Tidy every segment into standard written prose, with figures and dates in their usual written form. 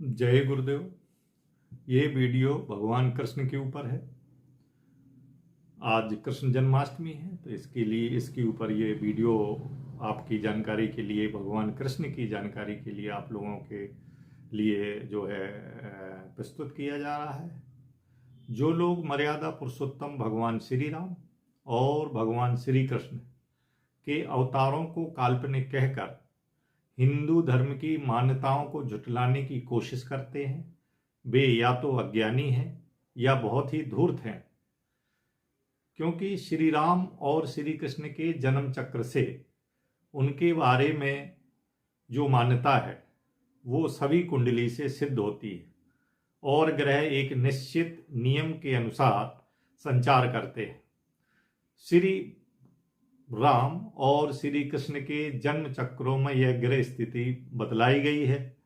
जय गुरुदेव। ये वीडियो भगवान कृष्ण के ऊपर है। आज कृष्ण जन्माष्टमी है तो इसके ऊपर ये वीडियो आपकी जानकारी के लिए, भगवान कृष्ण की जानकारी के लिए आप लोगों के लिए जो है प्रस्तुत किया जा रहा है। जो लोग मर्यादा पुरुषोत्तम भगवान श्री राम और भगवान श्री कृष्ण के अवतारों को काल्पनिक कहकर हिंदू धर्म की मान्यताओं को झुठलाने की कोशिश करते हैं, वे या तो अज्ञानी हैं या बहुत ही धूर्त हैं। क्योंकि श्री राम और श्री कृष्ण के जन्म चक्र से उनके बारे में जो मान्यता है वो सभी कुंडली से सिद्ध होती है और ग्रह एक निश्चित नियम के अनुसार संचार करते हैं। श्री राम और श्री कृष्ण के जन्म चक्रों में यह ग्रह स्थिति बतलाई गई है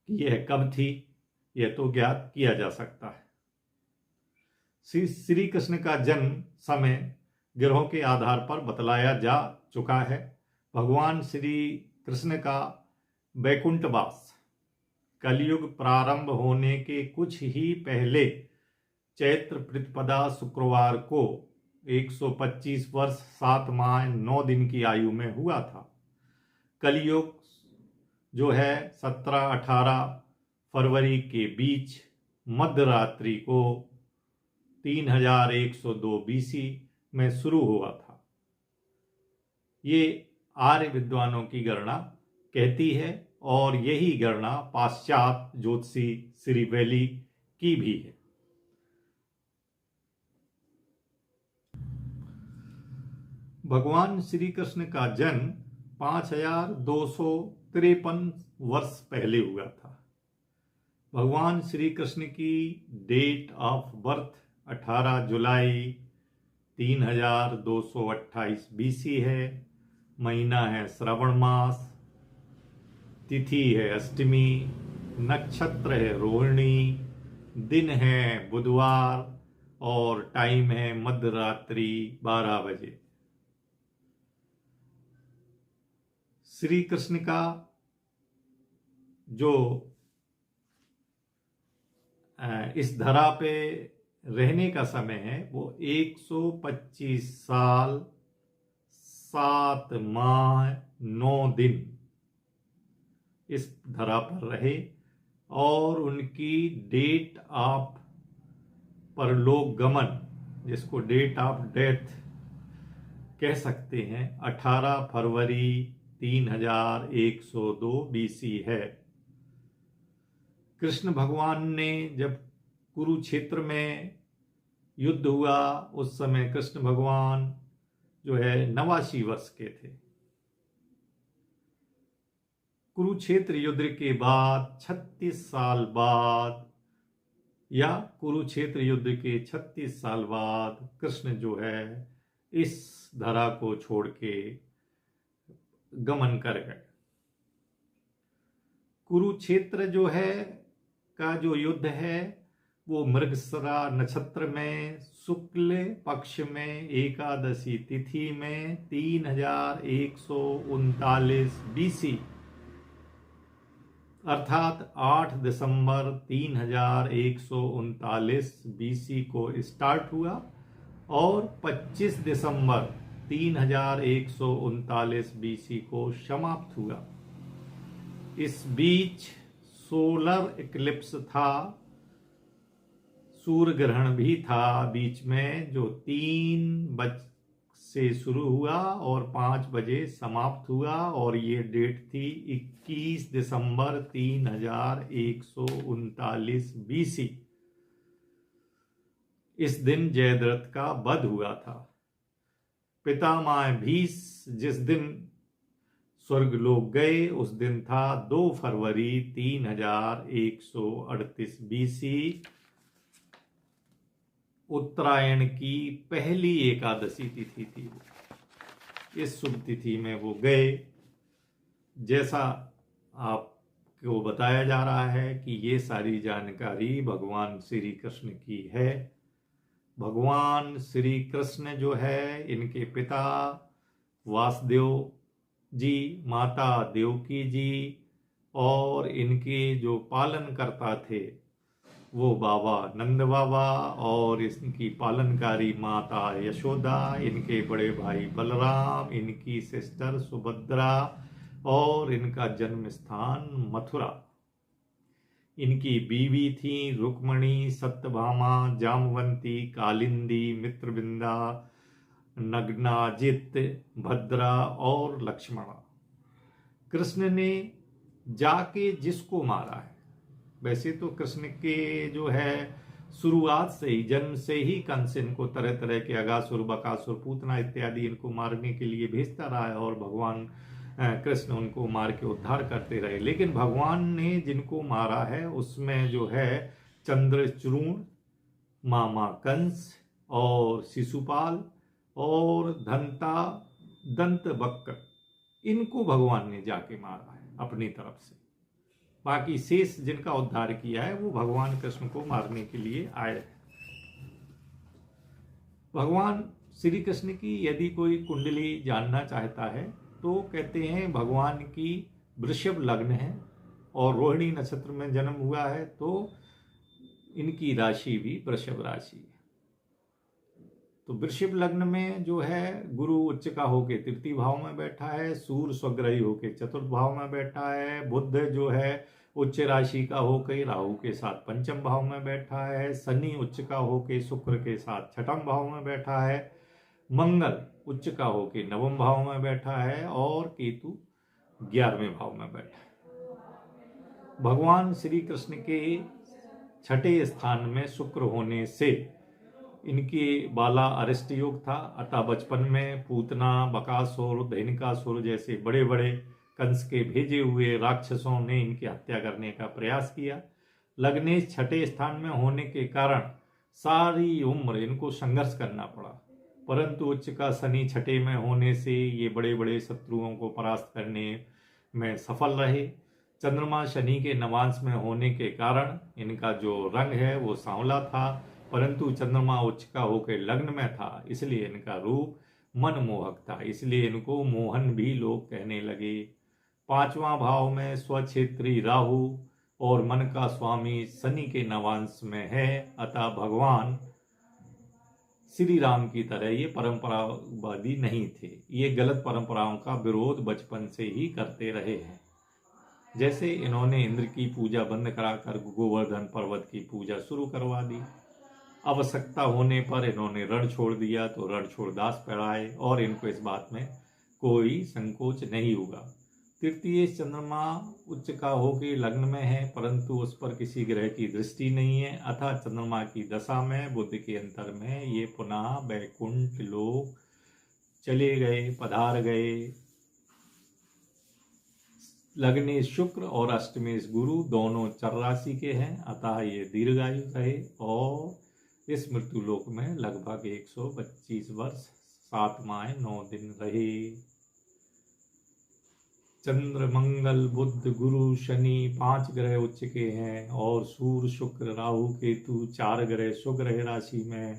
कि यह कब थी, यह तो ज्ञात किया जा सकता है। श्री कृष्ण का जन्म समय ग्रहों के आधार पर बतलाया जा चुका है। भगवान श्री कृष्ण का वैकुंठवास कलयुग प्रारंभ होने के कुछ ही पहले चैत्र प्रतिपदा शुक्रवार को 125 वर्ष 7 माह 9 दिन की आयु में हुआ था। कलयुग जो है 17-18 फरवरी के बीच मध्य रात्रि को 3102 बीसी में शुरू हुआ था। ये आर्य विद्वानों की गणना कहती है और यही गणना पाश्चात्य ज्योतिषी श्री वैली की भी है। भगवान श्री कृष्ण का जन्म 5253 वर्ष पहले हुआ था। भगवान श्री कृष्ण की डेट ऑफ बर्थ 18 जुलाई 3228 बीसी है। महीना है श्रावण मास, तिथि है अष्टमी, नक्षत्र है रोहिणी, दिन है बुधवार और टाइम है मध्य रात्रि 12 बजे। श्री कृष्ण का जो इस धरा पे रहने का समय है वो 125 साल 7 माह 9 दिन इस धरा पर रहे और उनकी डेट ऑफ परलोक गमन, जिसको डेट ऑफ डेथ कह सकते हैं, 18 फरवरी 3102 बीसी है। कृष्ण भगवान ने जब कुरुक्षेत्र में युद्ध हुआ उस समय कृष्ण भगवान जो है 89 वर्ष के थे। कुरुक्षेत्र युद्ध के बाद 36 साल बाद या कुरुक्षेत्र युद्ध के 36 साल बाद कृष्ण जो है इस धरा को छोड़ के गमन कर गए। कुरुक्षेत्र जो है का जो युद्ध है वो मृगशिरा नक्षत्र में शुक्ल पक्ष में एकादशी तिथि में 3139 बीसी अर्थात 8 दिसंबर 3139 बीसी को स्टार्ट हुआ और 25 दिसंबर 3139 बीसी को समाप्त हुआ। इस बीच सोलर इक्लिप्स था, सूर्य ग्रहण भी था बीच में, जो 3 बजे से शुरू हुआ और 5 बजे समाप्त हुआ और ये डेट थी 21 दिसंबर 3139 बीसी। इस दिन जयद्रथ का वध हुआ था। पितामह भीष्म जिस दिन स्वर्गलोक गए उस दिन था 2 फरवरी 3138 बीसी। उत्तरायण की पहली एकादशी तिथि थी। इस शुभ तिथि में वो गए। जैसा आपको बताया जा रहा है कि ये सारी जानकारी भगवान श्री कृष्ण की है। भगवान श्री कृष्ण जो है, इनके पिता वासुदेव जी, माता देवकी जी और इनके जो पालन करता थे वो बाबा नंद बाबा और इनकी पालनकारी माता यशोदा, इनके बड़े भाई बलराम, इनकी सिस्टर सुभद्रा और इनका जन्म स्थान मथुरा। इनकी बीवी थी रुक्मणी, सत्यभामा, जामवंती, कालिंदी, मित्रविंदा, नग्नाजित, भद्रा और लक्ष्मणा। कृष्ण ने जाके जिसको मारा है, वैसे तो कृष्ण के जो है शुरुआत से ही, जन्म से ही कंस इनको तरह तरह के अगासुर, बकासुर, पूतना इत्यादि इनको मारने के लिए भेजता रहा है और भगवान कृष्ण उनको मार के उद्धार करते रहे। लेकिन भगवान ने जिनको मारा है उसमें जो है चंद्रचूर्ण, मामा कंस और शिशुपाल और दंत वक्र, इनको भगवान ने जाके मारा है अपनी तरफ से। बाकी शेष जिनका उद्धार किया है वो भगवान कृष्ण को मारने के लिए आए। भगवान श्री कृष्ण की यदि कोई कुंडली जानना चाहता है तो कहते हैं भगवान की वृषभ लग्न है और रोहिणी नक्षत्र में जन्म हुआ है, तो इनकी राशि भी वृषभ राशि है। तो वृषभ लग्न में जो है गुरु उच्च का होके तृतीय भाव में बैठा है, सूर्य स्वग्रही होके चतुर्थ भाव में बैठा है, बुध जो है उच्च राशि का होके राहु के साथ पंचम भाव में बैठा है, शनि उच्च का होके शुक्र के साथ छठम भाव में बैठा है, मंगल उच्च का होके नवम भाव में बैठा है और केतु 11वें भाव में बैठा है। भगवान श्री कृष्ण के छठे स्थान में शुक्र होने से इनके बाला अरिष्ट योग था, अतः बचपन में पूतना, बकासुर, धैनिकासुर जैसे बड़े बड़े कंस के भेजे हुए राक्षसों ने इनकी हत्या करने का प्रयास किया। लग्नेश छठे स्थान में होने के कारण सारी उम्र इनको संघर्ष करना पड़ा, परंतु उच्च का शनि छठे में होने से ये बड़े बड़े शत्रुओं को परास्त करने में सफल रहे। चंद्रमा शनि के नवांश में होने के कारण इनका जो रंग है वो सांवला था, परंतु चंद्रमा उच्च का होकर लग्न में था, इसलिए इनका रूप मनमोहक था, इसलिए इनको मोहन भी लोग कहने लगे। पांचवां भाव में स्वक्षेत्री राहु और मन का स्वामी शनि के नवांश में है, अतः भगवान श्री राम की तरह ये परंपरावादी नहीं थे। ये गलत परंपराओं का विरोध बचपन से ही करते रहे हैं। जैसे इन्होंने इंद्र की पूजा बंद कराकर गोवर्धन पर्वत की पूजा शुरू करवा दी। आवश्यकता होने पर इन्होंने रण छोड़ दिया तो रण छोड़ दास पढ़ाए और इनको इस बात में कोई संकोच नहीं हुआ। तृतीय चंद्रमा उच्च का होके लग्न में है, परंतु उस पर किसी ग्रह की दृष्टि नहीं है, अतः चंद्रमा की दशा में बुध के अंतर में ये पुनः वैकुंठ लोक चले गए, पधार गए। लग्नेश शुक्र और अष्टमेश गुरु दोनों चर राशि के हैं, अतः ये दीर्घायु रहे और इस मृत्यु लोक में लगभग 125 वर्ष 7 माह 9 दिन रहे। चंद्र, मंगल, बुध, गुरु, शनि 5 ग्रह उच्च के हैं और सूर्य, शुक्र, राहु, केतु 4 ग्रह शुग्रह राशि में।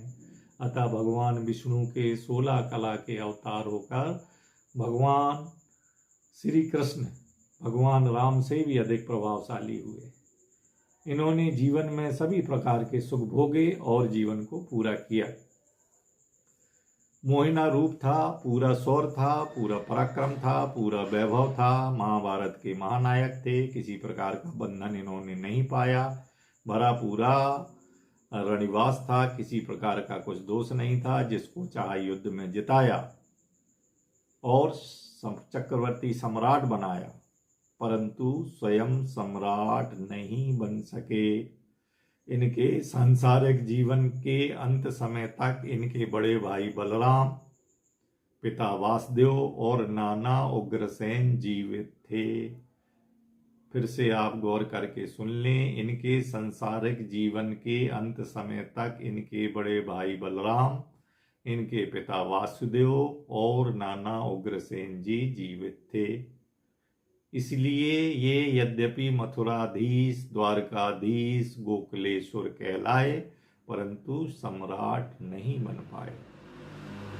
अतः भगवान विष्णु के 16 कला के अवतार होकर भगवान श्री कृष्ण भगवान राम से भी अधिक प्रभावशाली हुए। इन्होंने जीवन में सभी प्रकार के सुख भोगे और जीवन को पूरा किया। मोहिना रूप था, पूरा शौर्य था, पूरा पराक्रम था, पूरा वैभव था, महाभारत के महानायक थे, किसी प्रकार का बंधन इन्होंने नहीं पाया, भरा पूरा रणनिवास था, किसी प्रकार का कुछ दोष नहीं था, जिसको चाहा युद्ध में जिताया और चक्रवर्ती सम्राट बनाया, परंतु स्वयं सम्राट नहीं बन सके। इनके सांसारिक जीवन के अंत समय तक इनके बड़े भाई बलराम, पिता वासुदेव और नाना उग्रसेन जीवित थे। फिर से आप गौर करके सुन लें, इनके सांसारिक जीवन के अंत समय तक इनके बड़े भाई बलराम, इनके पिता वासुदेव और नाना उग्रसेन जी जीवित थे। इसलिए ये यद्यपि मथुराधीश, द्वारकाधीश, गोकुलेश्वर कहलाए, परंतु सम्राट नहीं बन पाए।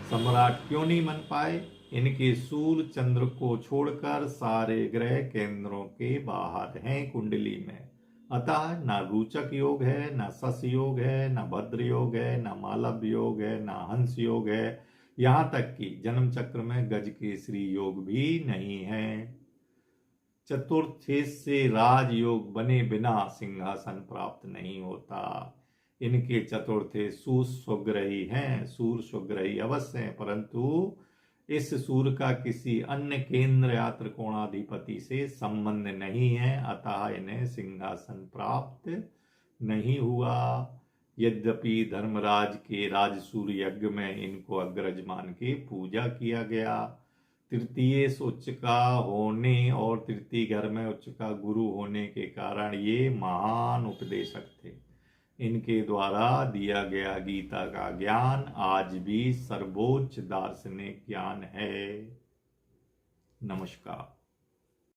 सम्राट क्यों नहीं बन पाए? इनके सूर्य चंद्र को छोड़कर सारे ग्रह केंद्रों के बाहर हैं कुंडली में। अतः न रोचक योग है, न सस योग है, न भद्र योग है, न मालव योग है, न हंस योग है, यहाँ तक कि जन्म चक्र में गज केसरी योग भी नहीं है। चतुर्थेश से राजयोग बने बिना सिंहासन प्राप्त नहीं होता। इनके चतुर्थे सूर्य स्वग्रही हैं, सूर्य स्वग्रही अवश्य हैं, परंतु इस सूर्य का किसी अन्य केंद्र या त्रिकोणाधिपति से संबंध नहीं है, अतः इन्हें सिंहासन प्राप्त नहीं हुआ। यद्यपि धर्मराज के राजसूय यज्ञ में इनको अग्रज मान के पूजा किया गया। तृतीय उच्च का होने और तृतीय घर में उच्च का गुरु होने के कारण ये महान उपदेशक थे। इनके द्वारा दिया गया गीता का ज्ञान आज भी सर्वोच्च दार्शनिक ज्ञान है। नमस्कार।